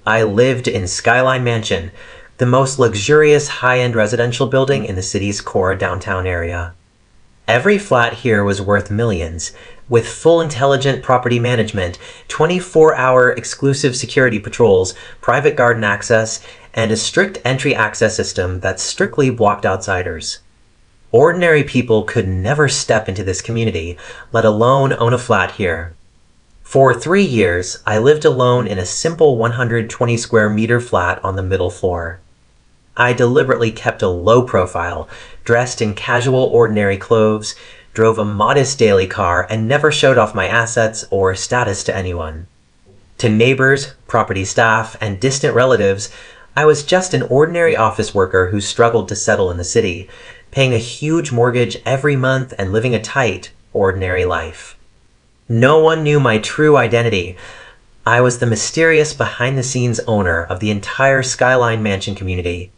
I lived in Skyline Mansion, the most luxurious high-end residential building in the city's core downtown area. Every flat here was worth millions, with full intelligent property management, 24-hour exclusive security patrols, private garden access, and a strict entry access system that strictly blocked outsiders. Ordinary people could never step into this community, let alone own a flat here. For 3 years, I lived alone in a simple 120 square meter flat on the middle floor. I deliberately kept a low profile, dressed in casual ordinary clothes, drove a modest daily car, and never showed off my assets or status to anyone. To neighbors, property staff, and distant relatives, I was just an ordinary office worker who struggled to settle in the city, paying a huge mortgage every month and living a tight, ordinary life. No one knew my true identity. I was the mysterious behind-the-scenes owner of the entire Skyline Mansion community.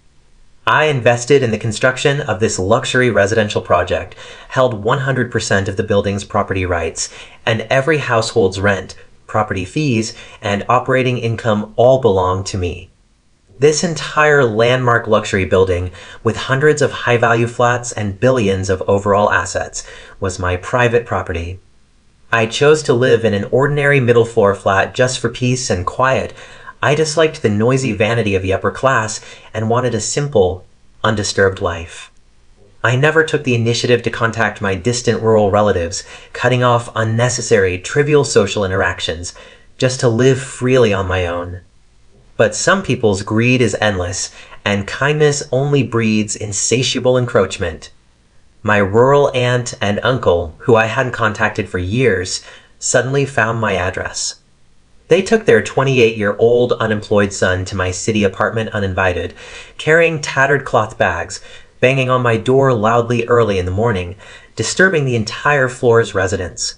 I invested in the construction of this luxury residential project, held 100% of the building's property rights, and every household's rent, property fees, and operating income all belonged to me. This entire landmark luxury building, with hundreds of high-value flats and billions of overall assets, was my private property. I chose to live in an ordinary middle-floor flat just for peace and quiet. I disliked the noisy vanity of the upper class and wanted a simple, undisturbed life. I never took the initiative to contact my distant rural relatives, cutting off unnecessary, trivial social interactions, just to live freely on my own. But some people's greed is endless, and kindness only breeds insatiable encroachment. My rural aunt and uncle, who I hadn't contacted for years, suddenly found my address. They took their 28-year-old unemployed son to my city apartment uninvited, carrying tattered cloth bags, banging on my door loudly early in the morning, disturbing the entire floor's residents.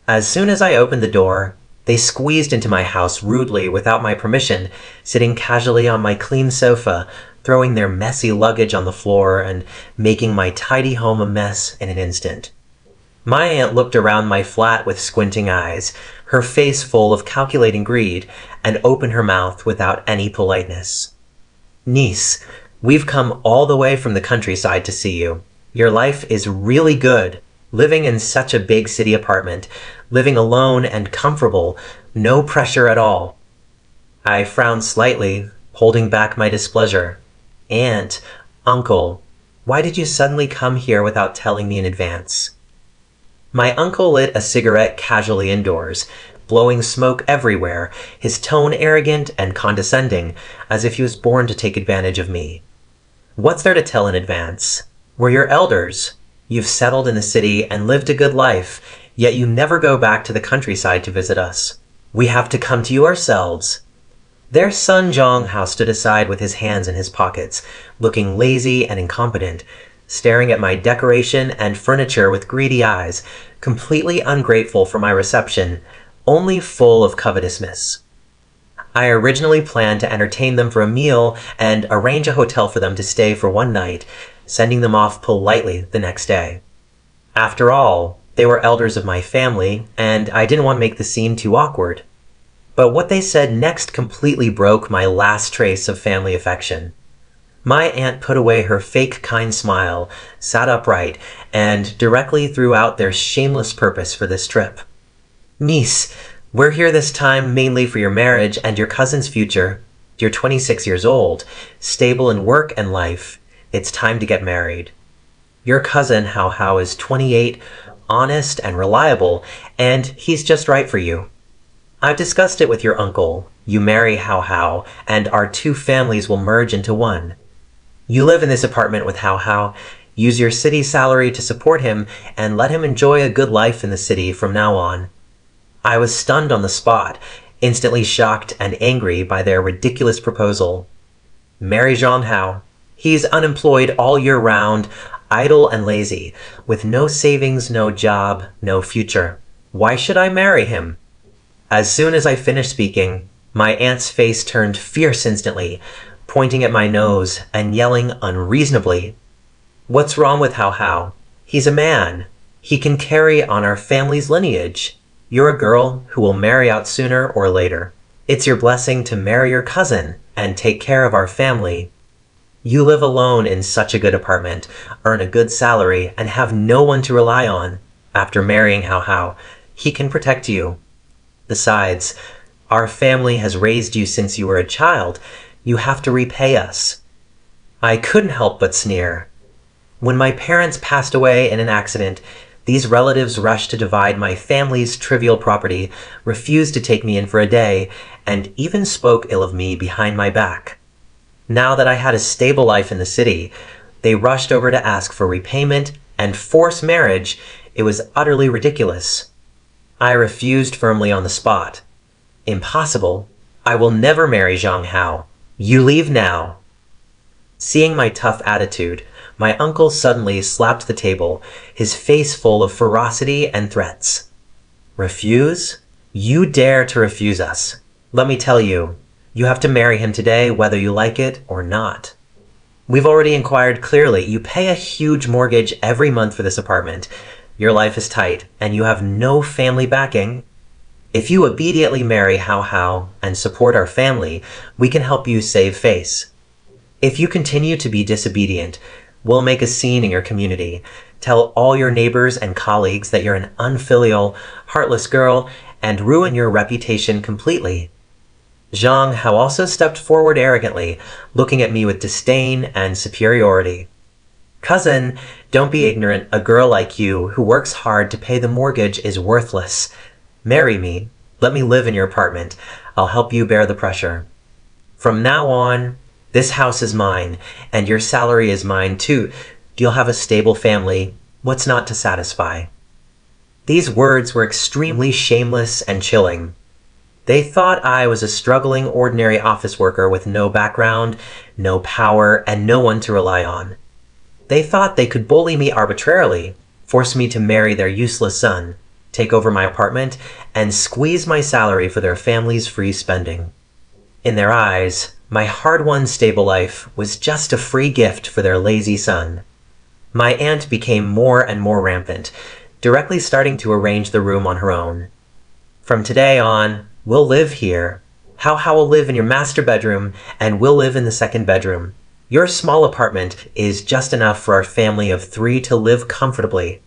As soon as I opened the door, they squeezed into my house rudely without my permission, sitting casually on my clean sofa, throwing their messy luggage on the floor and making my tidy home a mess in an instant. My aunt looked around my flat with squinting eyes, her face full of calculating greed, and opened her mouth without any politeness. "Niece, we've come all the way from the countryside to see you. Your life is really good. Living in such a big city apartment, living alone and comfortable, no pressure at all." I frowned slightly, holding back my displeasure. "Aunt, uncle, why did you suddenly come here without telling me in advance?" My uncle lit a cigarette casually indoors, blowing smoke everywhere, his tone arrogant and condescending, as if he was born to take advantage of me. "What's there to tell in advance? We're your elders. You've settled in the city and lived a good life, yet you never go back to the countryside to visit us. We have to come to you ourselves." Their son Zhonghao stood aside with his hands in his pockets, looking lazy and incompetent, staring at my decoration and furniture with greedy eyes, completely ungrateful for my reception, only full of covetousness. I originally planned to entertain them for a meal and arrange a hotel for them to stay for one night, sending them off politely the next day. After all, they were elders of my family, and I didn't want to make the scene too awkward. But what they said next completely broke my last trace of family affection. My aunt put away her fake kind smile, sat upright, and directly threw out their shameless purpose for this trip. "Niece, we're here this time mainly for your marriage and your cousin's future. You're 26 years old, stable in work and life. It's time to get married. Your cousin Hao Hao is 28, honest and reliable, and he's just right for you. I've discussed it with your uncle. You marry Hao Hao, and our two families will merge into one. You live in this apartment with Hao Hao, use your city salary to support him, and let him enjoy a good life in the city from now on." I was stunned on the spot, instantly shocked and angry by their ridiculous proposal. Marry Zhonghao. He's unemployed all year round, idle and lazy, with no savings, no job, no future. Why should I marry him? As soon as I finished speaking, my aunt's face turned fierce instantly, pointing at my nose and yelling unreasonably, "What's wrong with Hao Hao? He's a man. He can carry on our family's lineage. You're a girl who will marry out sooner or later. It's your blessing to marry your cousin and take care of our family. You live alone in such a good apartment, earn a good salary, and have no one to rely on. After marrying Hao Hao, he can protect you. Besides, our family has raised you since you were a child. You have to repay us." I couldn't help but sneer. When my parents passed away in an accident, these relatives rushed to divide my family's trivial property, refused to take me in for a day, and even spoke ill of me behind my back. Now that I had a stable life in the city, they rushed over to ask for repayment and force marriage. It was utterly ridiculous. I refused firmly on the spot. "Impossible. I will never marry Zhang Hao. You leave now." Seeing my tough attitude, my uncle suddenly slapped the table, his face full of ferocity and threats. "Refuse? You dare to refuse us. Let me tell you, you have to marry him today whether you like it or not. We've already inquired clearly. You pay a huge mortgage every month for this apartment. Your life is tight, and you have no family backing. If you obediently marry Hao Hao and support our family, we can help you save face. If you continue to be disobedient, we'll make a scene in your community, tell all your neighbors and colleagues that you're an unfilial, heartless girl, and ruin your reputation completely." Zhang Hao also stepped forward arrogantly, looking at me with disdain and superiority. "Cousin, don't be ignorant. A girl like you, who works hard to pay the mortgage, is worthless. Marry me. Let me live in your apartment. I'll help you bear the pressure. From now on, this house is mine, and your salary is mine too. You'll have a stable family. What's not to satisfy?" These words were extremely shameless and chilling. They thought I was a struggling ordinary office worker with no background, no power, and no one to rely on. They thought they could bully me arbitrarily, force me to marry their useless son, take over my apartment, and squeeze my salary for their family's free spending. In their eyes, my hard-won stable life was just a free gift for their lazy son. My aunt became more and more rampant, directly starting to arrange the room on her own. "From today on, we'll live here. Hao Hao will live in your master bedroom, and we'll live in the second bedroom. Your small apartment is just enough for our family of 3 to live comfortably.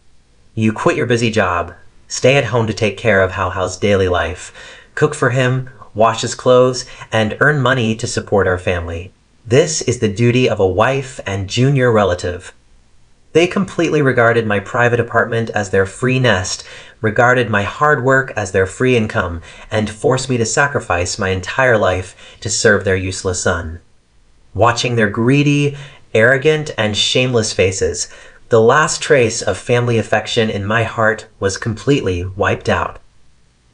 You quit your busy job, stay at home to take care of Hao Hao's daily life, cook for him, wash his clothes, and earn money to support our family. This is the duty of a wife and junior relative." They completely regarded my private apartment as their free nest, regarded my hard work as their free income, and forced me to sacrifice my entire life to serve their useless son. Watching their greedy, arrogant, and shameless faces, the last trace of family affection in my heart was completely wiped out.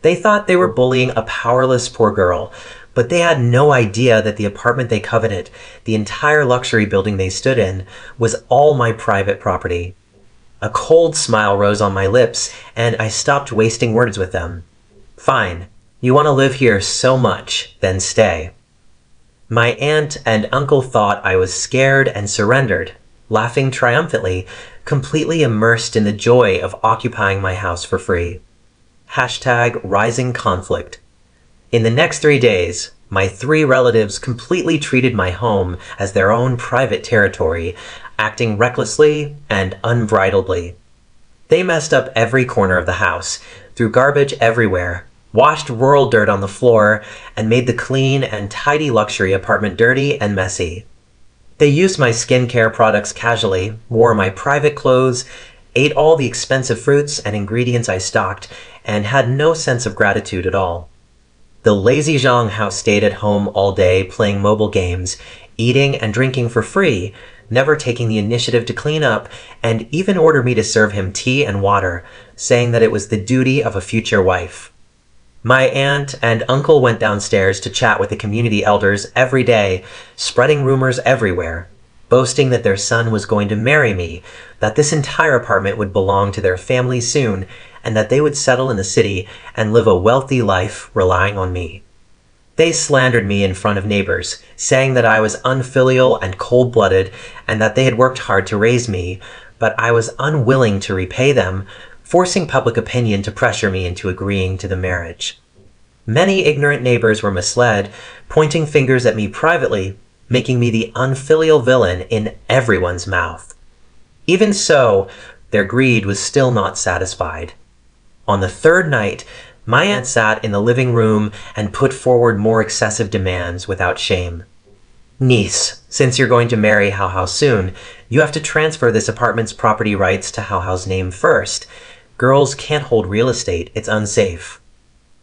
They thought they were bullying a powerless poor girl, but they had no idea that the apartment they coveted, the entire luxury building they stood in, was all my private property. A cold smile rose on my lips, and I stopped wasting words with them. "Fine, you want to live here so much, then stay." My aunt and uncle thought I was scared and surrendered, laughing triumphantly, completely immersed in the joy of occupying my house for free. #rising conflict. In the next 3 days, my 3 relatives completely treated my home as their own private territory, acting recklessly and unbridledly. They messed up every corner of the house, threw garbage everywhere, washed rural dirt on the floor, and made the clean and tidy luxury apartment dirty and messy. They used my skincare products casually, wore my private clothes, ate all the expensive fruits and ingredients I stocked, and had no sense of gratitude at all. The lazy Zhang Hao stayed at home all day playing mobile games, eating and drinking for free, never taking the initiative to clean up, and even ordered me to serve him tea and water, saying that it was the duty of a future wife. My aunt and uncle went downstairs to chat with the community elders every day, spreading rumors everywhere, boasting that their son was going to marry me, that this entire apartment would belong to their family soon, and that they would settle in the city and live a wealthy life relying on me. They slandered me in front of neighbors, saying that I was unfilial and cold-blooded, and that they had worked hard to raise me, but I was unwilling to repay them, forcing public opinion to pressure me into agreeing to the marriage. Many ignorant neighbors were misled, pointing fingers at me privately, making me the unfilial villain in everyone's mouth. Even so, their greed was still not satisfied. On the third night, my aunt sat in the living room and put forward more excessive demands without shame. Niece, since you're going to marry Hao Hao soon, you have to transfer this apartment's property rights to Hao Hao's name first. Girls can't hold real estate, it's unsafe.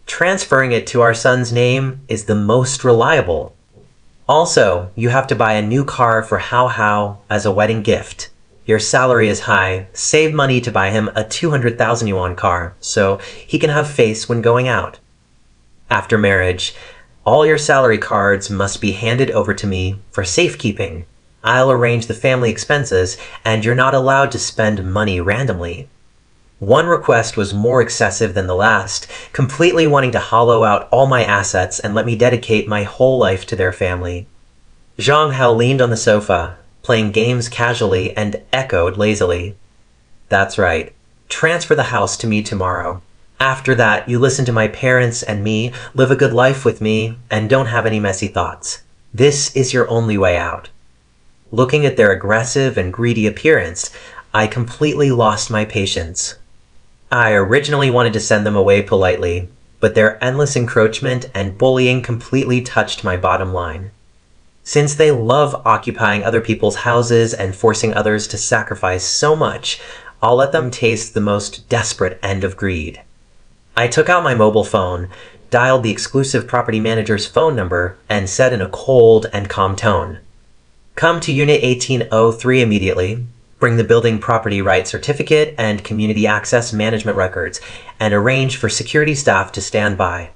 Transferring it to our son's name is the most reliable. Also, you have to buy a new car for Hao Hao as a wedding gift. Your salary is high. Save money to buy him a 200,000 yuan car so he can have face when going out. After marriage, all your salary cards must be handed over to me for safekeeping. I'll arrange the family expenses, and you're not allowed to spend money randomly. One request was more excessive than the last, completely wanting to hollow out all my assets and let me dedicate my whole life to their family. Zhang Hao leaned on the sofa, playing games casually, and echoed lazily. That's right. Transfer the house to me tomorrow. After that, you listen to my parents and me, live a good life with me, and don't have any messy thoughts. This is your only way out. Looking at their aggressive and greedy appearance, I completely lost my patience. I originally wanted to send them away politely, but their endless encroachment and bullying completely touched my bottom line. Since they love occupying other people's houses and forcing others to sacrifice so much, I'll let them taste the most desperate end of greed. I took out my mobile phone, dialed the exclusive property manager's phone number, and said in a cold and calm tone, "Come to Unit 1803 immediately. Bring the building property rights certificate and community access management records, and arrange for security staff to stand by."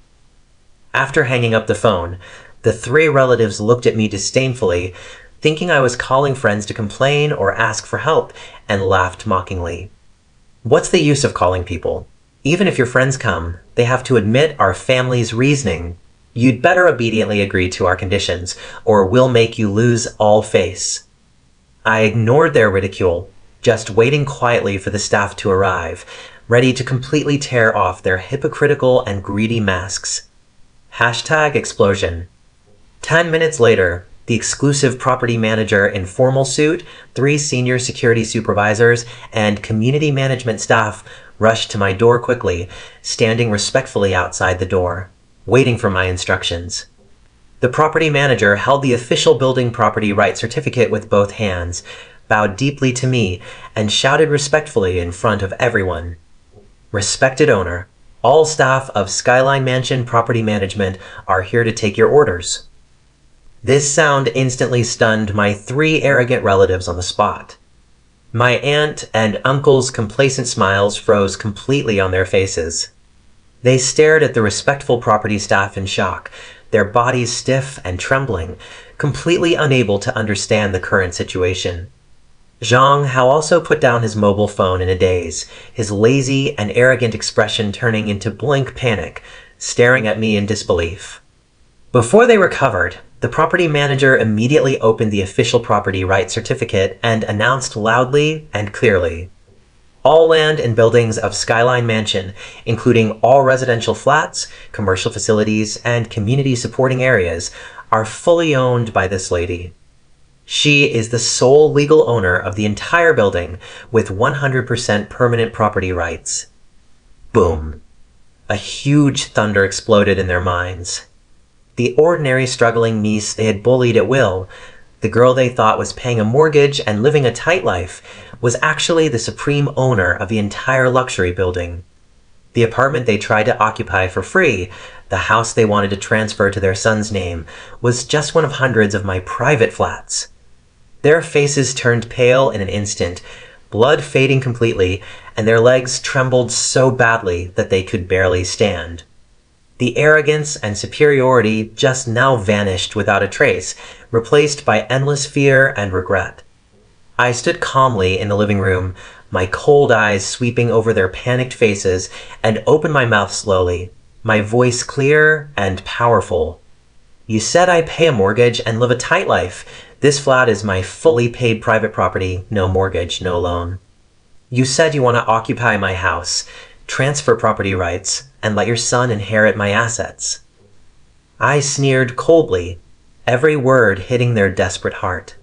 After hanging up the phone, the three relatives looked at me disdainfully, thinking I was calling friends to complain or ask for help, and laughed mockingly. What's the use of calling people? Even if your friends come, they have to admit our family's reasoning. You'd better obediently agree to our conditions, or we'll make you lose all face. I ignored their ridicule, just waiting quietly for the staff to arrive, ready to completely tear off their hypocritical and greedy masks. #explosion. 10 minutes later, the exclusive property manager in formal suit, 3 senior security supervisors, and community management staff rushed to my door quickly, standing respectfully outside the door, waiting for my instructions. The property manager held the official building property right certificate with both hands, bowed deeply to me, and shouted respectfully in front of everyone. "Respected owner, all staff of Skyline Mansion Property Management are here to take your orders." This sound instantly stunned my 3 arrogant relatives on the spot. My aunt and uncle's complacent smiles froze completely on their faces. They stared at the respectful property staff in shock, their bodies stiff and trembling, completely unable to understand the current situation. Zhang Hao also put down his mobile phone in a daze, his lazy and arrogant expression turning into blank panic, staring at me in disbelief. Before they recovered, the property manager immediately opened the official property right certificate and announced loudly and clearly, "All land and buildings of Skyline Mansion, including all residential flats, commercial facilities, and community supporting areas, are fully owned by this lady. She is the sole legal owner of the entire building with 100% permanent property rights." Boom. A huge thunder exploded in their minds. The ordinary struggling niece they had bullied at will, the girl they thought was paying a mortgage and living a tight life, was actually the supreme owner of the entire luxury building. The apartment they tried to occupy for free, the house they wanted to transfer to their son's name, was just one of hundreds of my private flats. Their faces turned pale in an instant, blood fading completely, and their legs trembled so badly that they could barely stand. The arrogance and superiority just now vanished without a trace, replaced by endless fear and regret. I stood calmly in the living room, my cold eyes sweeping over their panicked faces, and opened my mouth slowly, my voice clear and powerful. "You said I pay a mortgage and live a tight life. This flat is my fully paid private property, no mortgage, no loan. You said you want to occupy my house. transfer property rights, and let your son inherit my assets. I sneered coldly, every word hitting their desperate heart.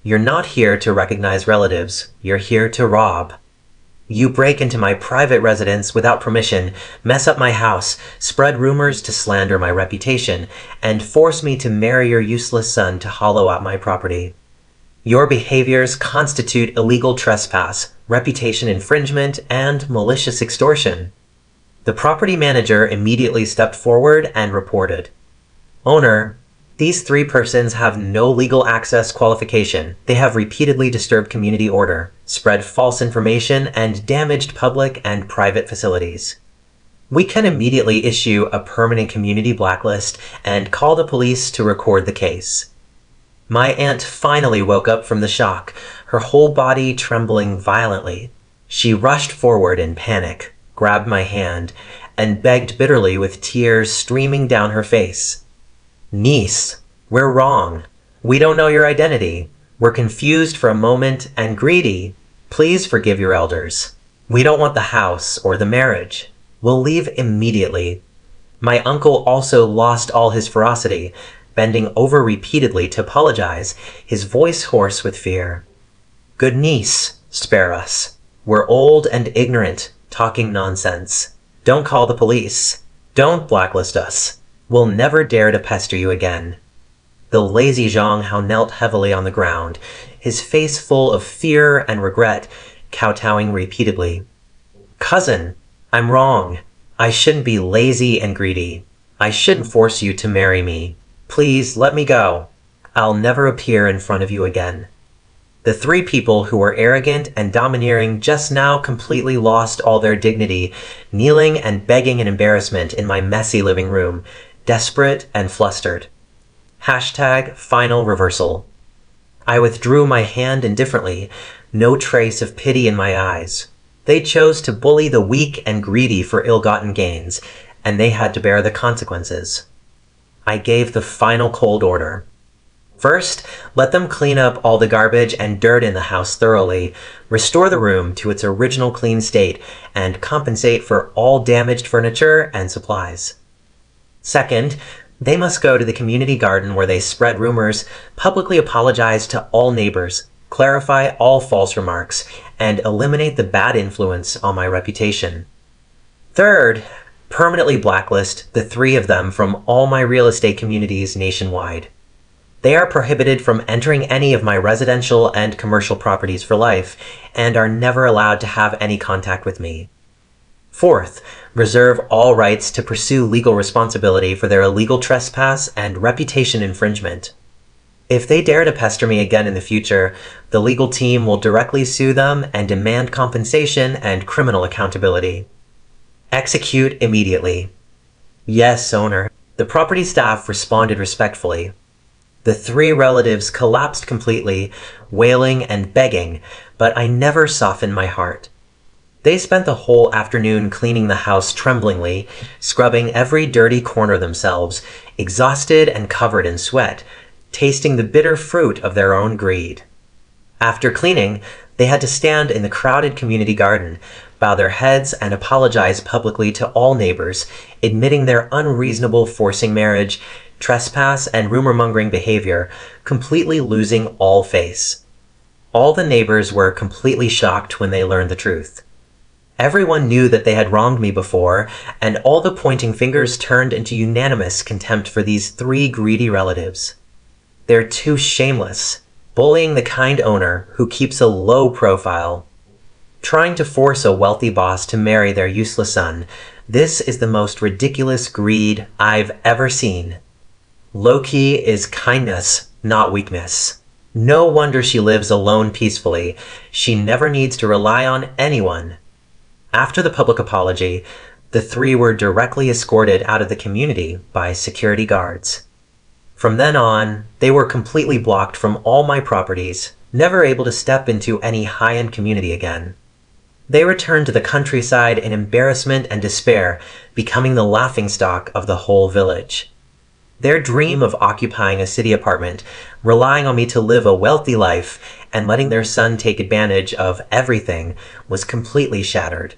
You're not here to recognize relatives, you're here to rob. You break into my private residence without permission, mess up my house, spread rumors to slander my reputation, and force me to marry your useless son to hollow out my property. Your behaviors constitute illegal trespass, reputation infringement, and malicious extortion. The property manager immediately stepped forward and reported. Owner, these three persons have no legal access qualification. They have repeatedly disturbed community order, spread false information, and damaged public and private facilities. We can immediately issue a permanent community blacklist and call the police to record the case. My aunt finally woke up from the shock, her whole body trembling violently. She rushed forward in panic, grabbed my hand, and begged bitterly with tears streaming down her face. Niece, we're wrong. We don't know your identity. We're confused for a moment and greedy. Please forgive your elders. We don't want the house or the marriage. We'll leave immediately. My uncle also lost all his ferocity, bending over repeatedly to apologize, his voice hoarse with fear. Good niece, spare us. We're old and ignorant, talking nonsense. Don't call the police. Don't blacklist us. We'll never dare to pester you again. The lazy Zhang Hao knelt heavily on the ground, his face full of fear and regret, kowtowing repeatedly. Cousin, I'm wrong. I shouldn't be lazy and greedy. I shouldn't force you to marry me. Please let me go. I'll never appear in front of you again. The three people who were arrogant and domineering just now completely lost all their dignity, kneeling and begging in embarrassment in my messy living room, desperate and flustered. #final reversal. I withdrew my hand indifferently, no trace of pity in my eyes. They chose to bully the weak and greedy for ill-gotten gains, and they had to bear the consequences. I gave the final cold order. First, let them clean up all the garbage and dirt in the house thoroughly, restore the room to its original clean state, and compensate for all damaged furniture and supplies. Second, they must go to the community garden where they spread rumors, publicly apologize to all neighbors, clarify all false remarks, and eliminate the bad influence on my reputation. Third, permanently blacklist the three of them from all my real estate communities nationwide. They are prohibited from entering any of my residential and commercial properties for life, and are never allowed to have any contact with me. Fourth, reserve all rights to pursue legal responsibility for their illegal trespass and reputation infringement. If they dare to pester me again in the future, the legal team will directly sue them and demand compensation and criminal accountability. Execute immediately. Yes, owner. The property staff responded respectfully. The three relatives collapsed completely, wailing and begging, but I never softened my heart. They spent the whole afternoon cleaning the house tremblingly, scrubbing every dirty corner themselves, exhausted and covered in sweat, tasting the bitter fruit of their own greed. After cleaning, they had to stand in the crowded community garden, bow their heads, and apologize publicly to all neighbors, admitting their unreasonable forcing marriage, trespass, and rumor-mongering behavior, completely losing all face. All the neighbors were completely shocked when they learned the truth. Everyone knew that they had wronged me before, and all the pointing fingers turned into unanimous contempt for these three greedy relatives. They're too shameless, bullying the kind owner who keeps a low profile. Trying to force a wealthy boss to marry their useless son, this is the most ridiculous greed I've ever seen. Loki is kindness, not weakness. No wonder she lives alone peacefully. She never needs to rely on anyone. After the public apology, the three were directly escorted out of the community by security guards. From then on, they were completely blocked from all my properties, never able to step into any high-end community again. They returned to the countryside in embarrassment and despair, becoming the laughingstock of the whole village. Their dream of occupying a city apartment, relying on me to live a wealthy life, and letting their son take advantage of everything was completely shattered.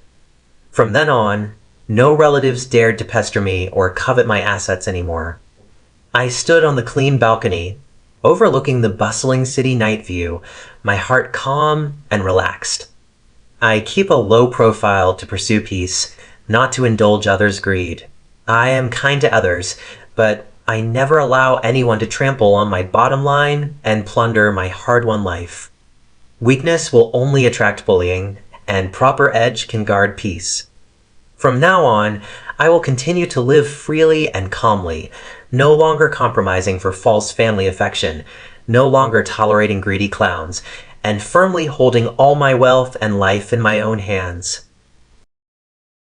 From then on, no relatives dared to pester me or covet my assets anymore. I stood on the clean balcony, overlooking the bustling city night view, my heart calm and relaxed. I keep a low profile to pursue peace, not to indulge others' greed. I am kind to others, but I never allow anyone to trample on my bottom line and plunder my hard-won life. Weakness will only attract bullying, and proper edge can guard peace. From now on, I will continue to live freely and calmly, no longer compromising for false family affection, no longer tolerating greedy clowns, and firmly holding all my wealth and life in my own hands.